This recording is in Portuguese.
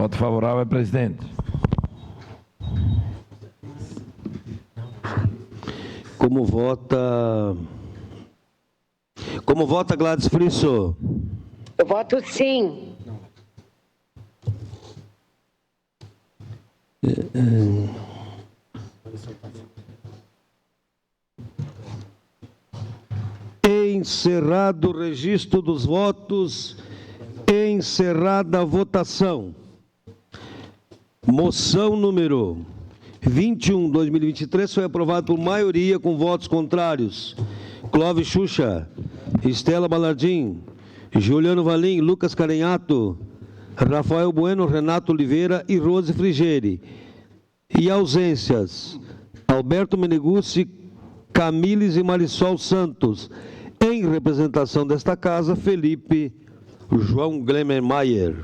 Voto favorável, presidente. Como vota Gladys Frisso? Eu voto sim. Encerrado o registro dos votos, encerrada a votação. Moção número 21/2023 foi aprovada por maioria com votos contrários. Clóvis Xuxa, Estela Balardim, Juliano Valim, Lucas Carenhato, Rafael Bueno, Renato Oliveira e Rose Frigeri. E ausências: Alberto Meneguzzi, Camiles e Marisol Santos. Em representação desta casa, Felipe João Glemermaier.